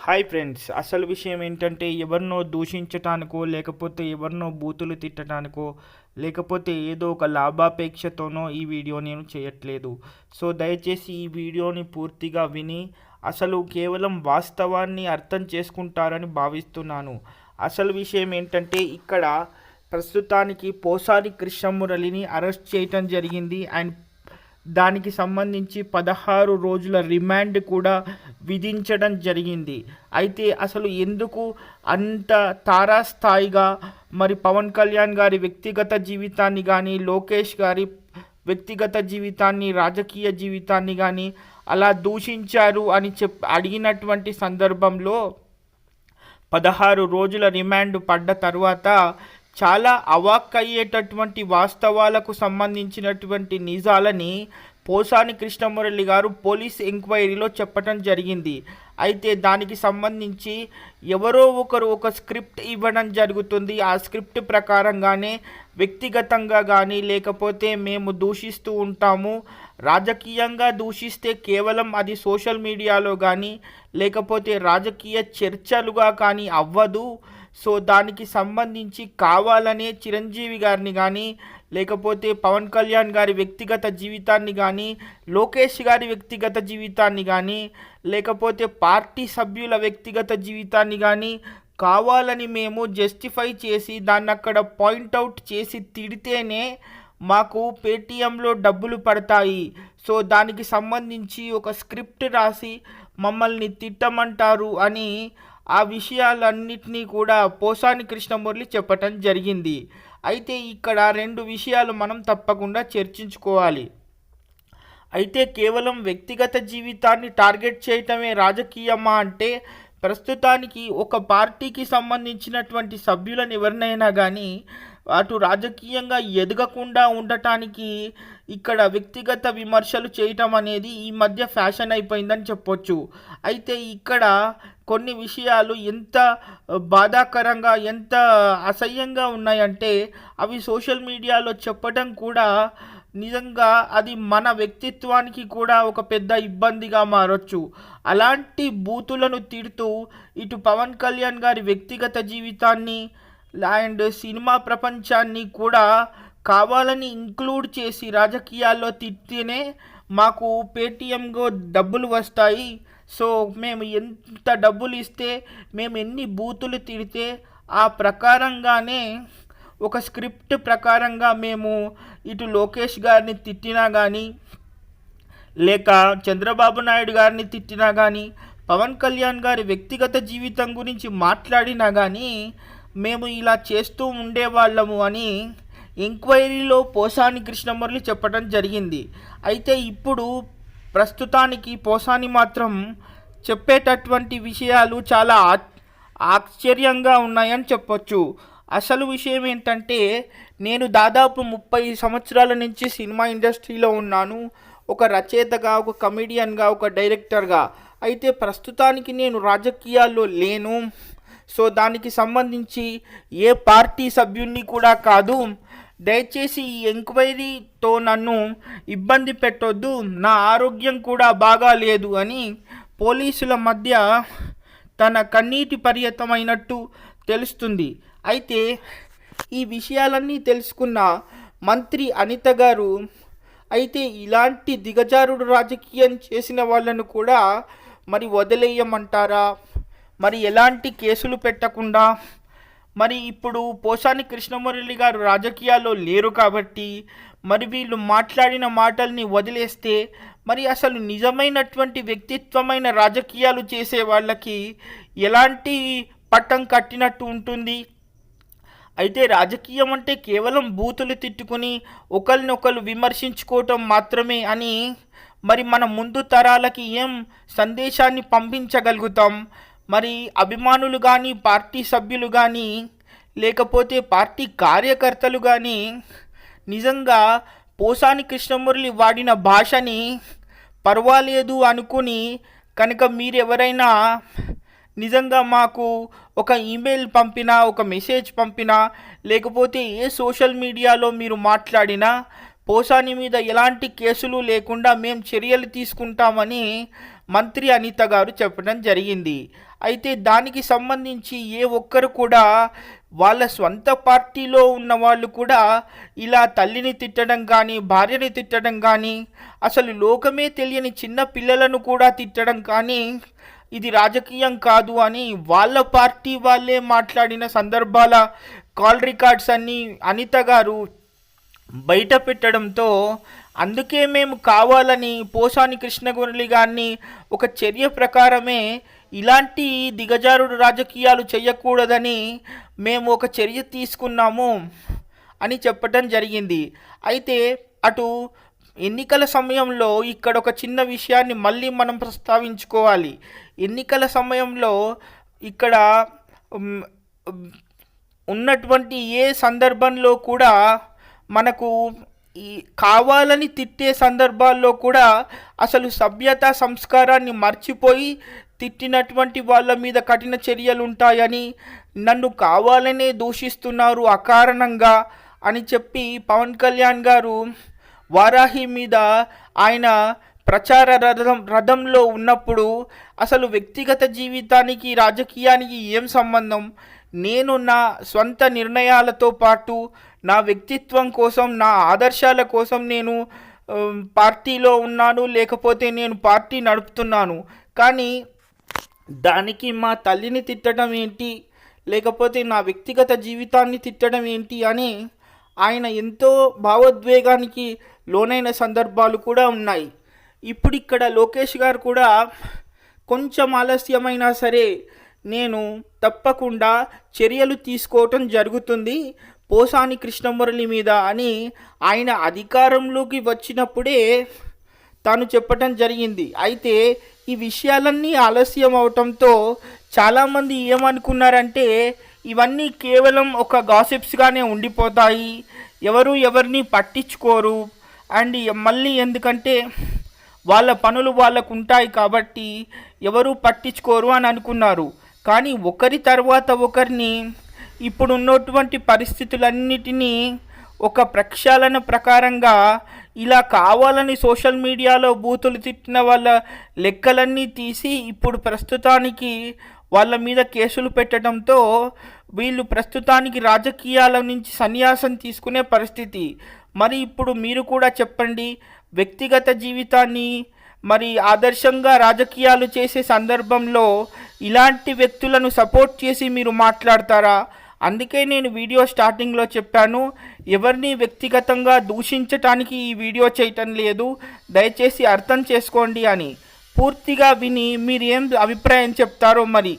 Hi friends, అసలు విషయం ఏంటంటే ఎవరినో దూషించటానికో లేకపోతే ఎవరినో బూతులు తిట్టడానికో లేకపోతే ఏదో ఒక లాభాపేక్షతోనో ఈ వీడియో నేను చేయట్లేదు. సో దయచేసి ఈ వీడియోని పూర్తిగా విని అసలు కేవలం వాస్తవాన్ని అర్థం చేసుకుంటారని భావిస్తున్నాను. అసలు విషయం ఏంటంటే ఇక్కడ ప్రస్తుతానికి పోసాని కృష్ణమురళిని అరెస్ట్ చేయటం జరిగింది అండ్ దానికి సంబంధించి 16 రోజుల రిమాండ్ కూడా విధించడం జరిగింది. అయితే అసలు ఎందుకు అంత తారాస్థాయిగా మరి పవన్ కళ్యాణ్ గారి వ్యక్తిగత జీవితాన్ని కానీ, లోకేష్ గారి వ్యక్తిగత జీవితాన్ని, రాజకీయ జీవితాన్ని కానీ అలా దూషించారు అని అడిగినటువంటి సందర్భంలో 16 రోజుల రిమాండ్ పడ్డ తర్వాత చాలా అవాక్కయ్యేటటువంటి వాస్తవాలకు సంబంధించినటువంటి నిజాలని పోసాని కృష్ణమురళి గారు పోలీస్ ఎంక్వైరీలో చెప్పటం జరిగింది. అయితే దానికి సంబంధించి ఎవరో ఒకరు ఒక స్క్రిప్ట్ ఇవ్వడం జరుగుతుంది. ఆ స్క్రిప్ట్ ప్రకారంగానే వ్యక్తిగతంగా కానీ లేకపోతే మేము దూషిస్తూ ఉంటాము, రాజకీయంగా దూషిస్తే కేవలం అది సోషల్ మీడియాలో కానీ లేకపోతే రాజకీయ చర్చలుగా కానీ అవ్వదు. సో దానికి సంబంధించి కావాలనే చిరంజీవి గారిని కానీ లేకపోతే పవన్ కళ్యాణ్ గారి వ్యక్తిగత జీవితాన్ని కానీ, లోకేష్ గారి వ్యక్తిగత జీవితాన్ని కానీ లేకపోతే పార్టీ సభ్యుల వ్యక్తిగత జీవితాన్ని కానీ కావాలని మేము జస్టిఫై చేసి దాన్ని అక్కడ పాయింట్అవుట్ చేసి తిడితేనే మాకు పేటీఎంలో డబ్బులు పడతాయి. సో దానికి సంబంధించి ఒక స్క్రిప్ట్ రాసి మమ్మల్ని తిట్టమంటారు అని ఆ విషయాలన్నిటినీ కూడా పోసాని కృష్ణమురళి చెప్పటం జరిగింది. అయితే ఇక్కడ 2 విషయాలు మనం తప్పకుండా చర్చించుకోవాలి. అయితే కేవలం వ్యక్తిగత జీవితాన్ని టార్గెట్ చేయటమే రాజకీయమా అంటే ప్రస్తుతానికి ఒక పార్టీకి సంబంధించినటువంటి సభ్యులను ఎవరినైనా కానీ అటు రాజకీయంగా ఎదగకుండా ఉండటానికి ఇక్కడ వ్యక్తిగత విమర్శలు చేయటం అనేది ఈ మధ్య ఫ్యాషన్ అయిపోయిందని చెప్పొచ్చు. అయితే ఇక్కడ కొన్ని విషయాలు ఎంత బాధాకరంగా ఎంత అసహ్యంగా ఉన్నాయంటే అవి సోషల్ మీడియాలో చెప్పడం కూడా నిజంగా అది మన వ్యక్తిత్వానికి కూడా ఒక పెద్ద ఇబ్బందిగా మారొచ్చు. అలాంటి బూతులను తిడుతూ ఇటు పవన్ కళ్యాణ్ గారి వ్యక్తిగత జీవితాన్ని అండ్ సినిమా ప్రపంచాన్ని కూడా కావాలని ఇంక్లూడ్ చేసి రాజకీయాల్లో తిట్టినే మాకు పేటీఎంలో డబ్బులు వస్తాయి. సో మేము ఎంత డబ్బులు ఇస్తే మేము ఎన్ని బూతులు తిడితే ఆ ప్రకారంగానే ఒక స్క్రిప్ట్ ప్రకారంగా మేము ఇటు లోకేష్ గారిని తిట్టినా కానీ లేక చంద్రబాబు నాయుడు గారిని తిట్టినా కానీ పవన్ కళ్యాణ్ గారి వ్యక్తిగత జీవితం గురించి మాట్లాడినా కానీ మేము ఇలా చేస్తూ ఉండేవాళ్ళము అని ఎంక్వైరీలో పోసాని కృష్ణమురళి చెప్పడం జరిగింది. అయితే ఇప్పుడు ప్రస్తుతానికి పోసాని మాత్రం చెప్పేటటువంటి విషయాలు చాలా ఆశ్చర్యంగా ఉన్నాయని చెప్పొచ్చు. అసలు విషయం ఏంటంటే నేను దాదాపు 30 సంవత్సరాల నుంచి సినిమా ఇండస్ట్రీలో ఉన్నాను, ఒక రచయితగా, ఒక కమెడియన్గా, ఒక డైరెక్టర్గా. అయితే ప్రస్తుతానికి నేను రాజకీయాల్లో లేను. సో దానికి సంబంధించి ఏ పార్టీ సభ్యున్ని కూడా కాదు. దయచేసి ఈ ఎంక్వైరీతో నన్ను ఇబ్బంది పెట్టొద్దు, నా ఆరోగ్యం కూడా బాగా లేదు అని పోలీసుల మధ్య తన కన్నీటి పర్యతమైనట్టు తెలుస్తుంది. అయితే ఈ విషయాలన్నీ తెలుసుకున్న మంత్రి అనిత గారు అయితే ఇలాంటి దిగజారుడు రాజకీయం చేసిన వాళ్ళను కూడా మరి వదిలేయమంటారా, మరి ఎలాంటి కేసులు పెట్టకుండా, మరి ఇప్పుడు పోసాని కృష్ణమురళి గారు రాజకీయాల్లో లేరు కాబట్టి మరి వీళ్ళు మాట్లాడిన మాటల్ని వదిలేస్తే మరి అసలు నిజమైనటువంటి వ్యక్తిత్వమైన రాజకీయాలు చేసే వాళ్ళకి ఎలాంటి పట్టం కట్టినట్టు ఉంటుంది. అయితే రాజకీయం అంటే కేవలం బూతులు తిట్టుకుని ఒకరినొకరు విమర్శించుకోవటం మాత్రమే అని మరి మన ముందు తరాలకి ఏం సందేశాన్ని పంపించగలుగుతాం? మరి అభిమానులు కానీ, పార్టీ సభ్యులు కానీ లేకపోతే పార్టీ కార్యకర్తలు కానీ నిజంగా పోసాని కృష్ణమురళి వాడిన భాషని పర్వాలేదు అనుకుని కనుక మీరెవరైనా నిజంగా మాకు ఒక ఈమెయిల్ పంపినా, ఒక మెసేజ్ పంపినా లేకపోతే ఏ సోషల్ మీడియాలో మీరు మాట్లాడినా పోసాని మీద ఎలాంటి కేసులు లేకుండా మేము చర్యలు తీసుకుంటామని మంత్రి అనిత గారు చెప్పడం జరిగింది. అయితే దానికి సంబంధించి ఏ ఒక్కరు కూడా వాళ్ళ స్వంత పార్టీలో ఉన్న వాళ్ళు కూడా ఇలా తల్లిని తిట్టడం కానీ, భార్యని తిట్టడం కానీ, అసలు లోకమే తెలియని చిన్న పిల్లలను కూడా తిట్టడం కానీ ఇది రాజకీయం కాదు అని వాళ్ళ పార్టీ వాళ్ళే మాట్లాడిన సందర్భాల కాల్ రికార్డ్స్ అన్నీ అనిత గారు బయట పెట్టడంతో, అందుకే మేము కావాలని పోసాని కృష్ణమురళి గారిని ఒక చర్య ప్రకారమే ఇలాంటి దిగజారుడు రాజకీయాలు చేయకూడదని మేము ఒక చర్య తీసుకున్నాము అని చెప్పటం జరిగింది. అయితే అటు ఎన్నికల సమయంలో ఇక్కడ ఒక చిన్న విషయాన్ని మళ్ళీ మనం ప్రస్తావించుకోవాలి. ఎన్నికల సమయంలో ఇక్కడ ఉన్నటువంటి ఏ సందర్భంలో కూడా మనకు ఈ కావాలని తిట్టే సందర్భాల్లో కూడా అసలు సభ్యత సంస్కారాన్ని మర్చిపోయి తిట్టినటువంటి వాళ్ళ మీద కఠిన చర్యలు ఉంటాయని, నన్ను కావాలనే దూషిస్తున్నారు అకారణంగా అని చెప్పి పవన్ కళ్యాణ్ గారు వారాహి మీద ఆయన ప్రచార రథంలో ఉన్నప్పుడు అసలు వ్యక్తిగత జీవితానికి రాజకీయానికి ఏం సంబంధం? నేను నా స్వంత నిర్ణయాలతో పాటు నా వ్యక్తిత్వం కోసం, నా ఆదర్శాల కోసం నేను పార్టీలో ఉన్నాను, లేకపోతే నేను పార్టీ నడుపుతున్నాను. కానీ దానికి మా తల్లిని తిట్టడం ఏంటి, లేకపోతే నా వ్యక్తిగత జీవితాన్ని తిట్టడం ఏంటి అని ఆయన ఎంతో భావోద్వేగానికి లోనైన సందర్భాలు కూడా ఉన్నాయి. ఇప్పుడు ఇక్కడ లోకేష్ గారు కూడా కొంచెం ఆలస్యమైనా సరే నేను తప్పకుండా చర్యలు తీసుకోవటం జరుగుతుంది పోసాని కృష్ణమురళి మీద అని ఆయన అధికారంలోకి వచ్చినప్పుడే తాను చెప్పటం జరిగింది. అయితే ఈ విషయాలన్నీ ఆలస్యం అవటంతో చాలామంది ఏమనుకున్నారంటే ఇవన్నీ కేవలం ఒక గాసిప్స్గానే ఉండిపోతాయి, ఎవరు ఎవరిని పట్టించుకోరు, అండ్ మళ్ళీ ఎందుకంటే వాళ్ళ పనులు వాళ్ళకు ఉంటాయి కాబట్టి ఎవరు పట్టించుకోరు అని అనుకున్నారు. కానీ ఒకరి తర్వాత ఒకరిని ఇప్పుడున్నటువంటి పరిస్థితులన్నిటినీ ఒక ప్రక్షాళన ప్రకారంగా ఇలా కావాలని సోషల్ మీడియాలో బూతులు తిట్టిన వాళ్ళ లెక్కలన్నీ తీసి ఇప్పుడు ప్రస్తుతానికి వాళ్ళ మీద కేసులు పెట్టడంతో వీళ్ళు ప్రస్తుతానికి రాజకీయాల నుంచి సన్యాసం తీసుకునే పరిస్థితి. మరి ఇప్పుడు మీరు కూడా చెప్పండి, వ్యక్తిగత జీవితాన్ని మరి ఆదర్శంగా రాజకీయాలు చేసే సందర్భంలో ఇలాంటి వ్యక్తులను సపోర్ట్ చేసి మీరు మాట్లాడతారా? అందుకే నేను వీడియో స్టార్టింగ్లో చెప్పాను, ఎవరిని వ్యక్తిగతంగా దూషించటానికి ఈ వీడియో చేయటం లేదు, దయచేసి అర్థం చేసుకోండి అని. పూర్తిగా విని మీరు ఏం అభిప్రాయం చెప్తారో మరి.